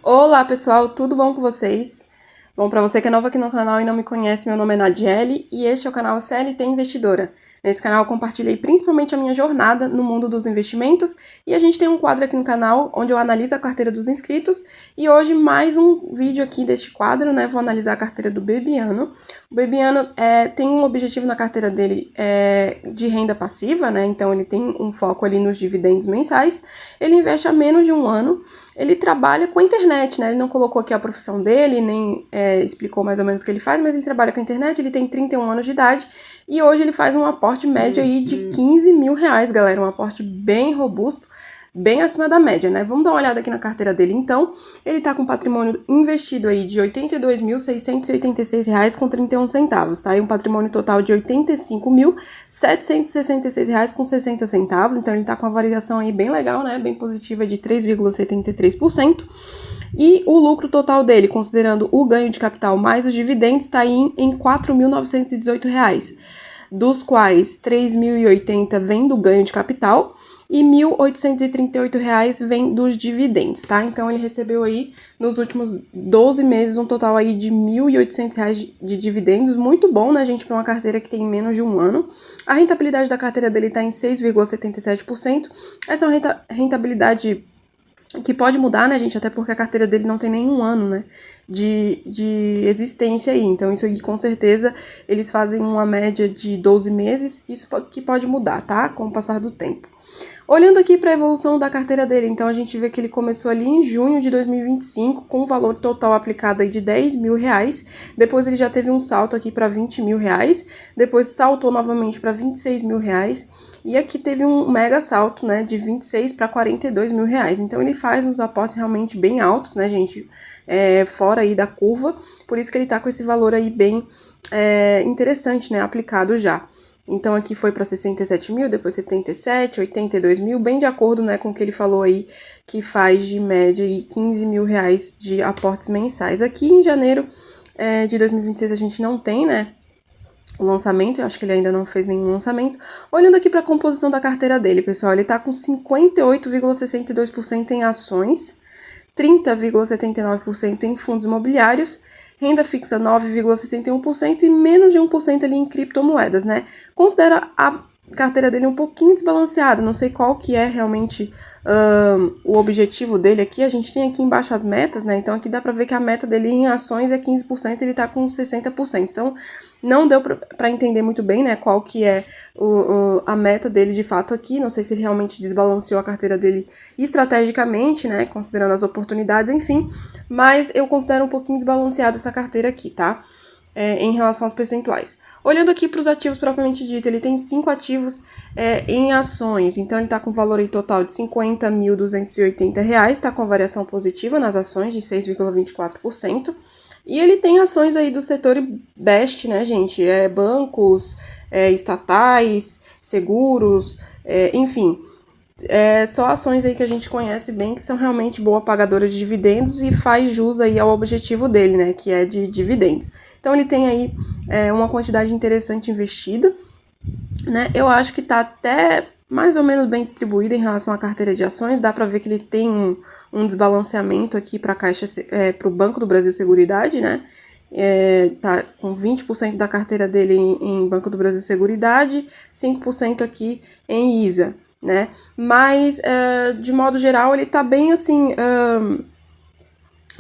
Olá pessoal, tudo bom com vocês? Bom, para você que é novo aqui no canal e não me conhece, meu nome é Nadiele e este é o canal CLT Investidora. Nesse canal eu compartilhei principalmente a minha jornada no mundo dos investimentos e a gente tem um quadro aqui no canal onde eu analiso a carteira dos inscritos e hoje mais um vídeo aqui deste quadro, né? Vou analisar a carteira do Bebiano. O Bebiano tem um objetivo na carteira dele de renda passiva, né? Então ele tem um foco ali nos dividendos mensais. Ele investe há menos de um ano. Ele trabalha com a internet, né? Ele não colocou aqui a profissão dele, nem explicou mais ou menos o que ele faz, mas ele trabalha com a internet, ele tem 31 anos de idade e hoje ele faz um aporte médio aí de 15 mil reais, galera. Um aporte bem robusto, bem acima da média, né? Vamos dar uma olhada aqui na carteira dele, então. Ele tá com patrimônio investido aí de R$ 82.686,31, tá? E um patrimônio total de R$ 85.766,60. Então, ele tá com uma variação aí bem legal, né? Bem positiva de 3,73%. E o lucro total dele, considerando o ganho de capital mais os dividendos, está em R$ 4.918, dos quais R$ 3.080 vem do ganho de capital e R$ 1.838 vem dos dividendos, tá? Então, ele recebeu aí, nos últimos 12 meses, um total aí de R$ 1.800 de dividendos. Muito bom, né, gente, para uma carteira que tem menos de um ano. A rentabilidade da carteira dele está em 6,77%. Essa é uma rentabilidade que pode mudar, né, gente, até porque a carteira dele não tem nenhum ano, né, de existência aí. Então, isso aqui, com certeza, eles fazem uma média de 12 meses, isso que pode mudar, tá, com o passar do tempo. Olhando aqui para a evolução da carteira dele, então a gente vê que ele começou ali em junho de 2025 com um valor total aplicado aí de R$ 10 mil, depois ele já teve um salto aqui para R$ 20 mil, depois saltou novamente para R$ 26 mil, e aqui teve um mega salto, né, de 26 para R$ 42 mil. Então ele faz uns aportes realmente bem altos, né, gente, fora aí da curva, por isso que ele tá com esse valor aí bem interessante, né, aplicado já. Então, aqui foi para 67 mil, depois 77, 82 mil, bem de acordo, né, com o que ele falou aí, que faz de média aí 15 mil reais de aportes mensais. Aqui em janeiro de 2026 a gente não tem, né, o lançamento, eu acho que ele ainda não fez nenhum lançamento. Olhando aqui para a composição da carteira dele, pessoal, ele tá com 58,62% em ações, 30,79% em fundos imobiliários, renda fixa 9,61% e menos de 1% ali em criptomoedas, né? Considera a carteira dele um pouquinho desbalanceada, não sei qual que é realmente o objetivo dele aqui. A gente tem aqui embaixo as metas, né? Então aqui dá pra ver que a meta dele em ações é 15%, ele tá com 60%. Então não deu pra entender muito bem, né, qual que é a meta dele de fato aqui. Não sei se ele realmente desbalanceou a carteira dele estrategicamente, né, considerando as oportunidades, enfim. Mas eu considero um pouquinho desbalanceada essa carteira aqui, tá? Em relação aos percentuais. Olhando aqui para os ativos propriamente dito, ele tem 5 ativos em ações, então ele está com valor aí total de R$ 50.280, está com variação positiva nas ações de 6,24%, e ele tem ações aí do setor best, né, gente, bancos, estatais, seguros, enfim, só ações aí que a gente conhece bem, que são realmente boa pagadora de dividendos e faz jus aí ao objetivo dele, né, que é de dividendos. Então ele tem aí uma quantidade interessante investida, né? Eu acho que tá até mais ou menos bem distribuída em relação à carteira de ações. Dá para ver que ele tem um desbalanceamento aqui para a Caixa, para o Banco do Brasil Seguridade, né? Tá com 20% da carteira dele em Banco do Brasil Seguridade, 5% aqui em ISA, né? Mas de modo geral ele tá bem assim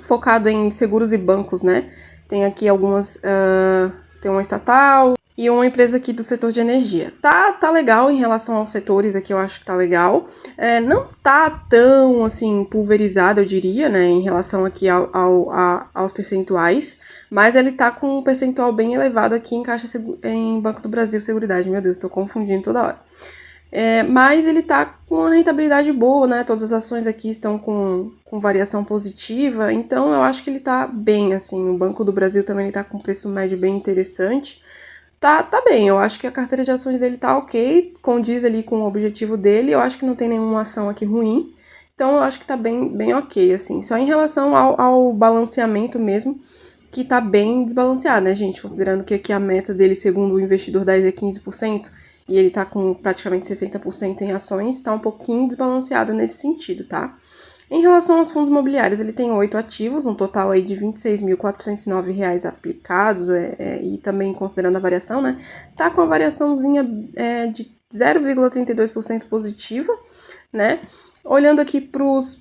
focado em seguros e bancos, né? Tem aqui algumas, tem uma estatal e uma empresa aqui do setor de energia. Tá legal em relação aos setores aqui, eu acho que tá legal. Não tá tão, assim, pulverizado, eu diria, né, em relação aqui aos percentuais, mas ele tá com um percentual bem elevado aqui em Banco do Brasil Seguridade. Meu Deus, tô confundindo toda hora. Mas ele tá com uma rentabilidade boa, né? Todas as ações aqui estão com variação positiva, então eu acho que ele tá bem, assim. O Banco do Brasil também ele tá com um preço médio bem interessante. Tá bem, eu acho que a carteira de ações dele tá ok, condiz ali com o objetivo dele. Eu acho que não tem nenhuma ação aqui ruim, então eu acho que tá bem ok, assim. Só em relação ao balanceamento mesmo, que tá bem desbalanceado, né, gente? Considerando que aqui a meta dele, segundo o investidor 10, é 15%, e ele tá com praticamente 60% em ações, tá um pouquinho desbalanceada nesse sentido, tá? Em relação aos fundos imobiliários, ele tem 8 ativos, um total aí de R$ 26.409 aplicados, e também considerando a variação, né? Tá com a variaçãozinha de 0,32% positiva, né? Olhando aqui para os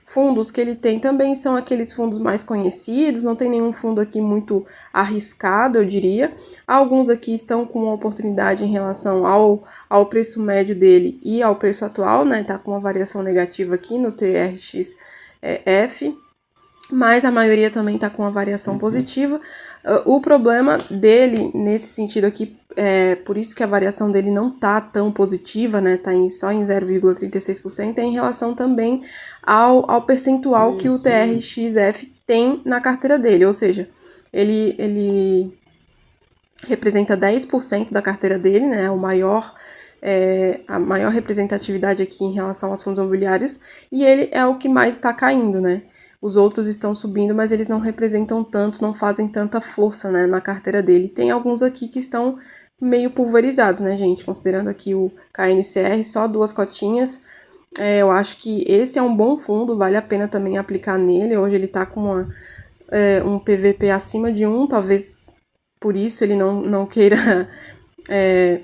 fundos que ele tem, também são aqueles fundos mais conhecidos, não tem nenhum fundo aqui muito arriscado, eu diria. Alguns aqui estão com uma oportunidade em relação ao preço médio dele e ao preço atual, né? Tá com uma variação negativa aqui no TRXF, mas a maioria também está com uma variação positiva. O problema dele, nesse sentido aqui, por isso que a variação dele não tá tão positiva, né, tá só em 0,36%, é em relação também ao percentual que o TRXF tem na carteira dele, ou seja, ele representa 10% da carteira dele, né, a maior representatividade aqui em relação aos fundos imobiliários, e ele é o que mais está caindo, né. Os outros estão subindo, mas eles não representam tanto, não fazem tanta força, né, na carteira dele. Tem alguns aqui que estão meio pulverizados, né, gente? Considerando aqui o KNCR, só 2 cotinhas. Eu acho que esse é um bom fundo, vale a pena também aplicar nele. Hoje ele tá com um PVP acima de 1, talvez por isso ele não queira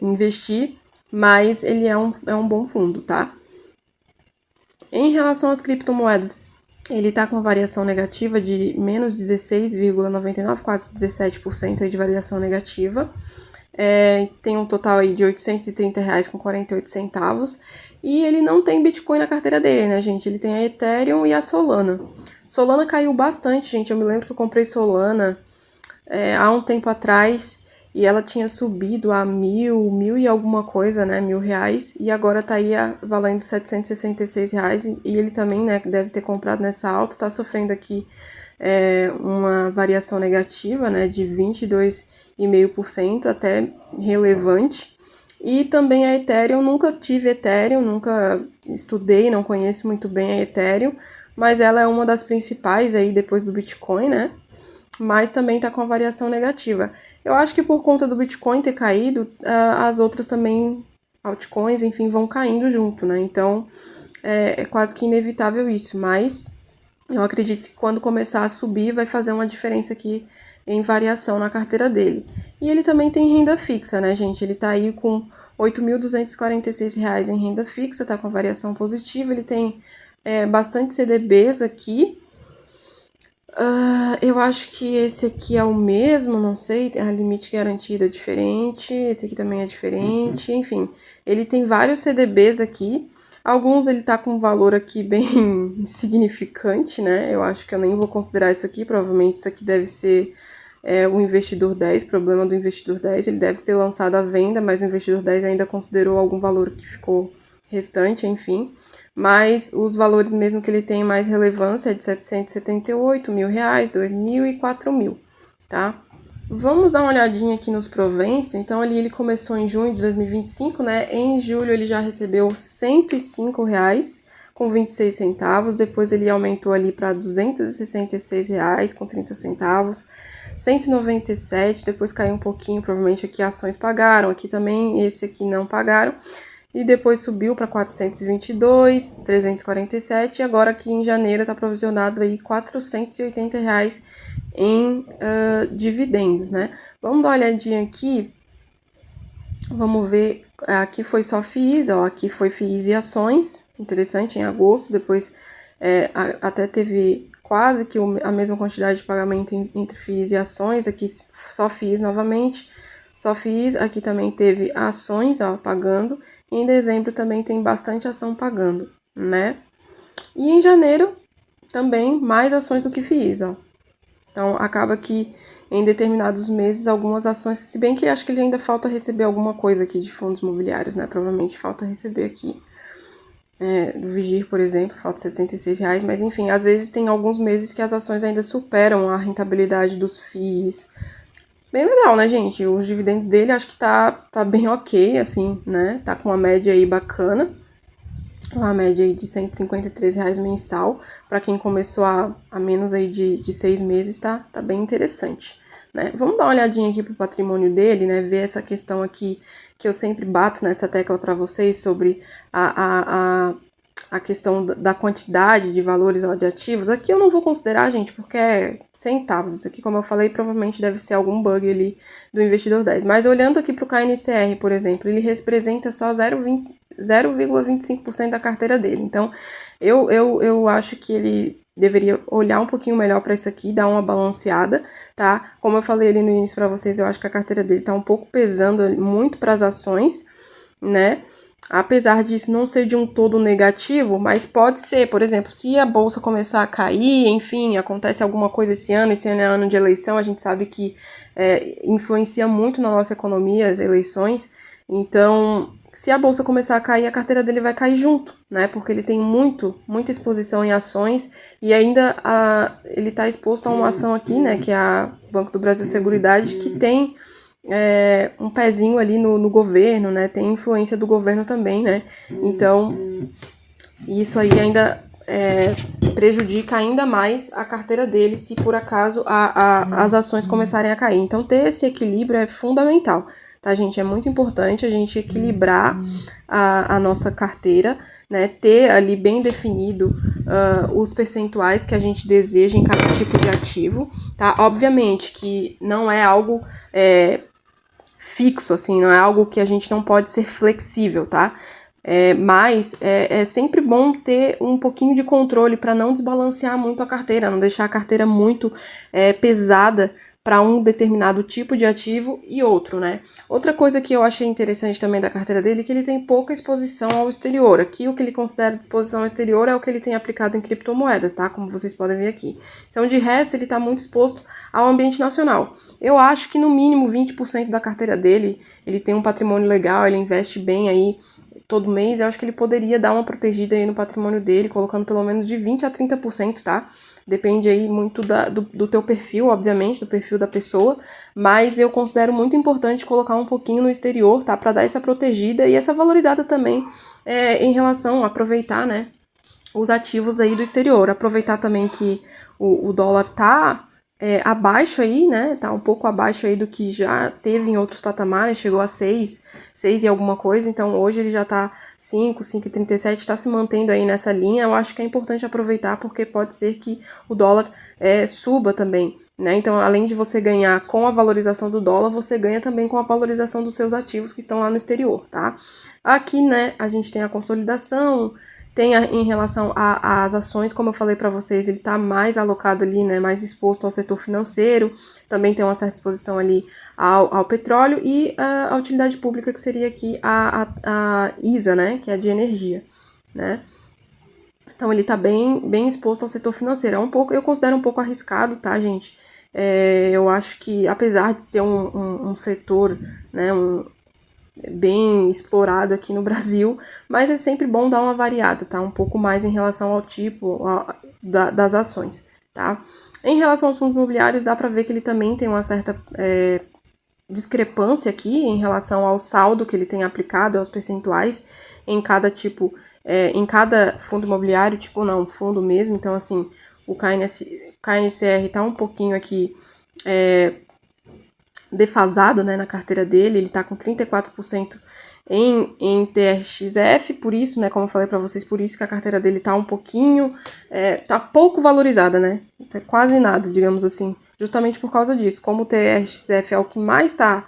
investir, mas ele é um bom fundo, tá? Em relação às criptomoedas, ele está com variação negativa de menos 16,99, quase 17% aí de variação negativa. Tem um total aí de R$ 830,48. E ele não tem Bitcoin na carteira dele, né, gente? Ele tem a Ethereum e a Solana. Solana caiu bastante, gente. Eu me lembro que eu comprei Solana há um tempo atrás e ela tinha subido a mil e alguma coisa, né, R$ 1.000, e agora tá aí valendo R$ 766, e ele também, né, deve ter comprado nessa alta, tá sofrendo aqui uma variação negativa, né, de 22,5%, até relevante. E também a Ethereum, nunca tive Ethereum, nunca estudei, não conheço muito bem a Ethereum, mas ela é uma das principais aí depois do Bitcoin, né, mas também tá com a variação negativa. Eu acho que por conta do Bitcoin ter caído, as outras também, altcoins, enfim, vão caindo junto, né? Então, é quase que inevitável isso, mas eu acredito que quando começar a subir, vai fazer uma diferença aqui em variação na carteira dele. E ele também tem renda fixa, né, gente? Ele tá aí com R$ 8.246 em renda fixa, tá com a variação positiva. Ele tem bastante CDBs aqui. Eu acho que esse aqui é o mesmo, não sei, a limite garantida é diferente, esse aqui também é diferente, enfim. Ele tem vários CDBs aqui, alguns ele tá com um valor aqui bem insignificante, né? Eu acho que eu nem vou considerar isso aqui, provavelmente isso aqui deve ser o Investidor 10, problema do Investidor 10, ele deve ter lançado a venda, mas o Investidor 10 ainda considerou algum valor que ficou restante, enfim. Mas os valores mesmo que ele tem mais relevância é de R$ 778 mil, R$ 2.000 e R$ 4.000, tá? Vamos dar uma olhadinha aqui nos proventos. Então, ali ele começou em junho de 2025, né? Em julho ele já recebeu R$ 105,26. Depois ele aumentou ali para R$ 266,30. 197, depois caiu um pouquinho, provavelmente aqui ações pagaram, aqui também, esse aqui não pagaram. E depois subiu para 422, 347, e agora aqui em janeiro está provisionado aí R$ 480 em dividendos, né? Vamos dar uma olhadinha aqui, vamos ver, aqui foi só FIIs, ó, aqui foi FIIs e ações, interessante, em agosto, depois até teve quase que a mesma quantidade de pagamento entre FIIs e ações, aqui só FIIs novamente, só FIIs, aqui também teve ações, ó, pagando, e em dezembro também tem bastante ação pagando, né? E em janeiro também mais ações do que FIIs, ó. Então acaba que em determinados meses algumas ações, se bem que acho que ele ainda falta receber alguma coisa aqui de fundos imobiliários, né? Provavelmente falta receber aqui. Do Vigir, por exemplo, falta R$ 66, mas enfim, às vezes tem alguns meses que as ações ainda superam a rentabilidade dos FIIs. Bem legal, né, gente? Os dividendos dele acho que tá bem ok, assim, né? Tá com uma média aí bacana. Uma média aí de R$ 153 mensal. Para quem começou a menos aí de 6 meses, tá bem interessante, né? Vamos dar uma olhadinha aqui pro patrimônio dele, né? Ver essa questão aqui que eu sempre bato nessa tecla para vocês sobre a questão da quantidade de valores de ativos, aqui eu não vou considerar, gente, porque é centavos. Isso aqui, como eu falei, provavelmente deve ser algum bug ali do investidor 10. Mas olhando aqui para o KNCR, por exemplo, ele representa só 0,25% da carteira dele. Então, eu acho que ele deveria olhar um pouquinho melhor para isso aqui, dar uma balanceada, tá? Como eu falei ali no início para vocês, eu acho que a carteira dele tá um pouco pesando muito para as ações, né? Apesar disso não ser de um todo negativo, mas pode ser, por exemplo, se a bolsa começar a cair, enfim, acontece alguma coisa esse ano é ano de eleição, a gente sabe que influencia muito na nossa economia as eleições, então se a bolsa começar a cair, a carteira dele vai cair junto, né, porque ele tem muita exposição em ações e ainda ele está exposto a uma ação aqui, né, que é a Banco do Brasil Seguridade, que tem um pezinho ali no governo, né? Tem influência do governo também, né? Então, isso aí ainda prejudica ainda mais a carteira dele se por acaso as ações começarem a cair. Então, ter esse equilíbrio é fundamental, tá, gente? É muito importante a gente equilibrar a nossa carteira, né? Ter ali bem definido os percentuais que a gente deseja em cada tipo de ativo, tá? Obviamente que não é algo fixo, assim, não é algo que a gente não pode ser flexível, tá? Mas é sempre bom ter um pouquinho de controle para não desbalancear muito a carteira, não deixar a carteira muito pesada para um determinado tipo de ativo e outro, né? Outra coisa que eu achei interessante também da carteira dele é que ele tem pouca exposição ao exterior. Aqui o que ele considera de exposição ao exterior é o que ele tem aplicado em criptomoedas, tá? Como vocês podem ver aqui. Então, de resto, ele está muito exposto ao ambiente nacional. Eu acho que no mínimo 20% da carteira dele, ele tem um patrimônio legal, ele investe bem aí todo mês. Eu acho que ele poderia dar uma protegida aí no patrimônio dele, colocando pelo menos de 20% a 30%, tá? Depende aí muito do teu perfil, obviamente, do perfil da pessoa, mas eu considero muito importante colocar um pouquinho no exterior, tá? Para dar essa protegida e essa valorizada também em relação a aproveitar, né, os ativos aí do exterior. Aproveitar também que o dólar tá abaixo aí, né, tá um pouco abaixo aí do que já teve em outros patamares, chegou a 6 e alguma coisa, então hoje ele já tá 5,37, tá se mantendo aí nessa linha. Eu acho que é importante aproveitar porque pode ser que o dólar suba também, né, então além de você ganhar com a valorização do dólar, você ganha também com a valorização dos seus ativos que estão lá no exterior, tá? Aqui, né, a gente tem a consolidação, tem em relação às ações, como eu falei para vocês, ele está mais alocado ali, né, mais exposto ao setor financeiro, também tem uma certa exposição ali ao petróleo e a utilidade pública, que seria aqui a ISA, né, que é a de energia, né. Então ele está bem exposto ao setor financeiro. Eu considero um pouco arriscado, tá, gente? Eu acho que, apesar de ser um setor, né, bem explorado aqui no Brasil, mas é sempre bom dar uma variada, tá? Um pouco mais em relação ao tipo das ações, tá? Em relação aos fundos imobiliários, dá para ver que ele também tem uma certa discrepância aqui em relação ao saldo que ele tem aplicado, aos percentuais em cada tipo, em cada fundo imobiliário, tipo não, fundo mesmo. Então, assim, o KNCR tá um pouquinho aqui defasado, né, na carteira dele. Ele tá com 34% em TRXF, por isso, né, como eu falei para vocês, por isso que a carteira dele tá um pouquinho, tá pouco valorizada, né, quase nada, digamos assim, justamente por causa disso. Como o TRXF é o que mais tá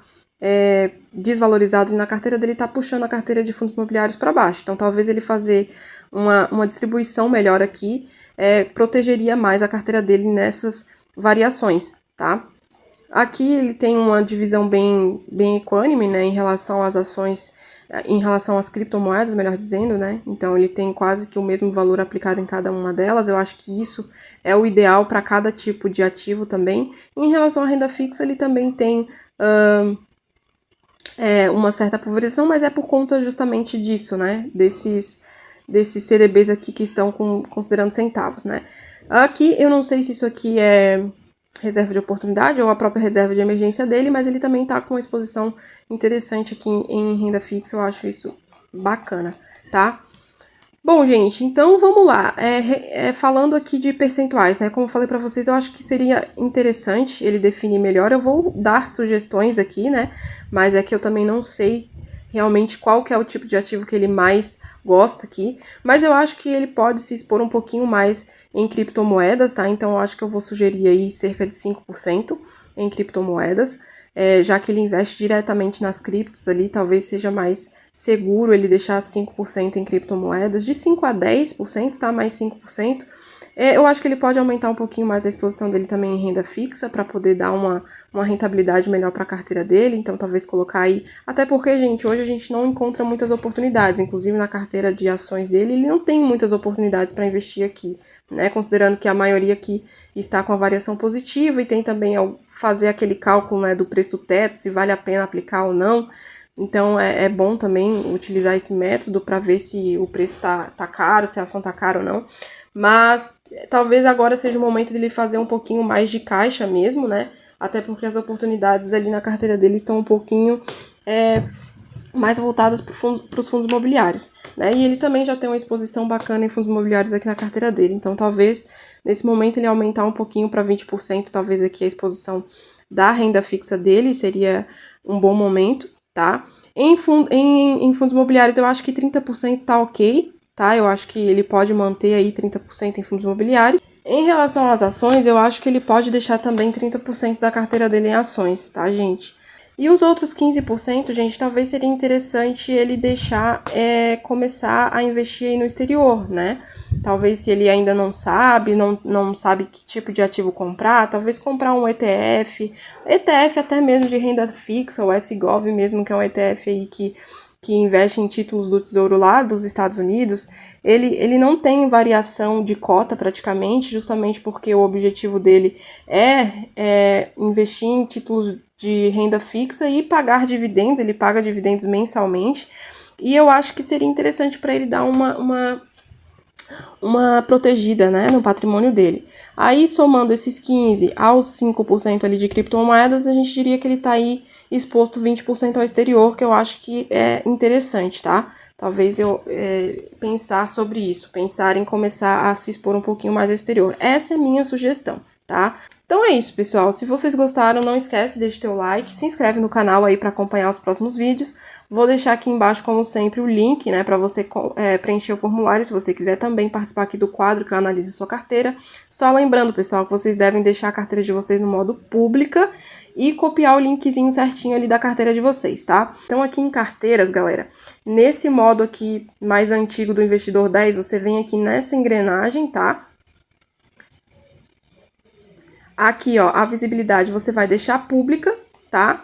desvalorizado, e na carteira dele tá puxando a carteira de fundos imobiliários para baixo. Então, talvez ele fazer uma distribuição melhor aqui protegeria mais a carteira dele nessas variações, tá? Aqui ele tem uma divisão bem equânime, né, em relação às ações, em relação às criptomoedas, melhor dizendo, né? Então ele tem quase que o mesmo valor aplicado em cada uma delas. Eu acho que isso é o ideal para cada tipo de ativo também. Em relação à renda fixa, ele também tem uma certa pulverização, mas é por conta justamente disso, né? Desses CDBs aqui que estão considerando centavos, né? Aqui eu não sei se isso aqui é reserva de oportunidade ou a própria reserva de emergência dele, mas ele também tá com uma exposição interessante aqui em renda fixa. Eu acho isso bacana, tá? Bom, gente, então vamos lá. Falando aqui de percentuais, né? Como eu falei para vocês, eu acho que seria interessante ele definir melhor. Eu vou dar sugestões aqui, né? Mas é que eu também não sei realmente qual que é o tipo de ativo que ele mais gosta aqui, mas eu acho que ele pode se expor um pouquinho mais em criptomoedas, tá? Então eu acho que eu vou sugerir aí cerca de 5% em criptomoedas, já que ele investe diretamente nas criptos ali, talvez seja mais seguro ele deixar 5% em criptomoedas, de 5 a 10%, tá? Mais 5%. Eu acho que ele pode aumentar um pouquinho mais a exposição dele também em renda fixa, para poder dar uma rentabilidade melhor para a carteira dele, então talvez colocar aí, até porque, gente, hoje a gente não encontra muitas oportunidades, inclusive na carteira de ações dele, ele não tem muitas oportunidades para investir aqui, né, considerando que a maioria aqui está com a variação positiva e tem também ao fazer aquele cálculo, né, do preço teto, se vale a pena aplicar ou não. Então é bom também utilizar esse método para ver se o preço tá caro, se a ação tá cara ou não. Mas talvez agora seja o momento dele fazer um pouquinho mais de caixa mesmo, né? Até porque as oportunidades ali na carteira dele estão um pouquinho mais voltadas para os fundos imobiliários, né? E ele também já tem uma exposição bacana em fundos imobiliários aqui na carteira dele. Então talvez nesse momento ele aumentar um pouquinho para 20%, talvez aqui a exposição da renda fixa dele seria um bom momento, tá? Em fundos imobiliários eu acho que 30% tá ok, tá? Eu acho que ele pode manter aí 30% em fundos imobiliários. Em relação às ações, eu acho que ele pode deixar também 30% da carteira dele em ações, tá, gente? E os outros 15%, gente, talvez seria interessante ele deixar começar a investir aí no exterior, né? Talvez se ele ainda não sabe, não sabe que tipo de ativo comprar, talvez comprar um ETF até mesmo de renda fixa, o SGOV mesmo, que é um ETF aí que investe em títulos do Tesouro lá dos Estados Unidos, ele não tem variação de cota praticamente, justamente porque o objetivo dele é investir em títulos de renda fixa e pagar dividendos, ele paga dividendos mensalmente, e eu acho que seria interessante para ele dar uma protegida, né, no patrimônio dele. Aí, somando esses 15% aos 5% ali de criptomoedas, a gente diria que ele está aí exposto 20% ao exterior, que eu acho que é interessante, tá? Talvez eu pensar sobre isso, pensar em começar a se expor um pouquinho mais ao exterior. Essa é a minha sugestão, tá? Então é isso, pessoal. Se vocês gostaram, não esquece de deixar o like, se inscreve no canal aí para acompanhar os próximos vídeos. Vou deixar aqui embaixo, como sempre, o link, né, para você preencher o formulário, se você quiser também participar aqui do quadro que eu analiso a sua carteira. Só lembrando, pessoal, que vocês devem deixar a carteira de vocês no modo pública e copiar o linkzinho certinho ali da carteira de vocês, tá? Então aqui em carteiras, galera, nesse modo aqui mais antigo do Investidor 10, você vem aqui nessa engrenagem, tá? Aqui, ó, a visibilidade você vai deixar pública, tá?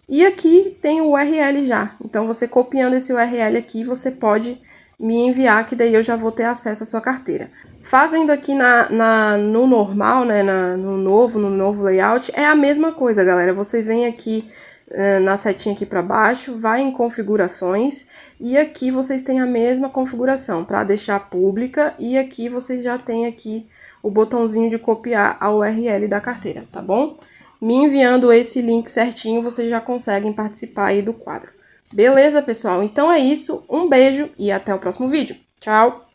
E aqui tem o URL já, então você copiando esse URL aqui, você pode me enviar, que daí eu já vou ter acesso à sua carteira. Fazendo aqui no normal, né, no novo layout, é a mesma coisa, galera. Vocês vêm aqui na setinha aqui para baixo, vai em configurações, e aqui vocês têm a mesma configuração para deixar pública, e aqui vocês já têm aqui o botãozinho de copiar a URL da carteira, tá bom? Me enviando esse link certinho, vocês já conseguem participar aí do quadro. Beleza, pessoal? Então é isso, um beijo e até o próximo vídeo. Tchau!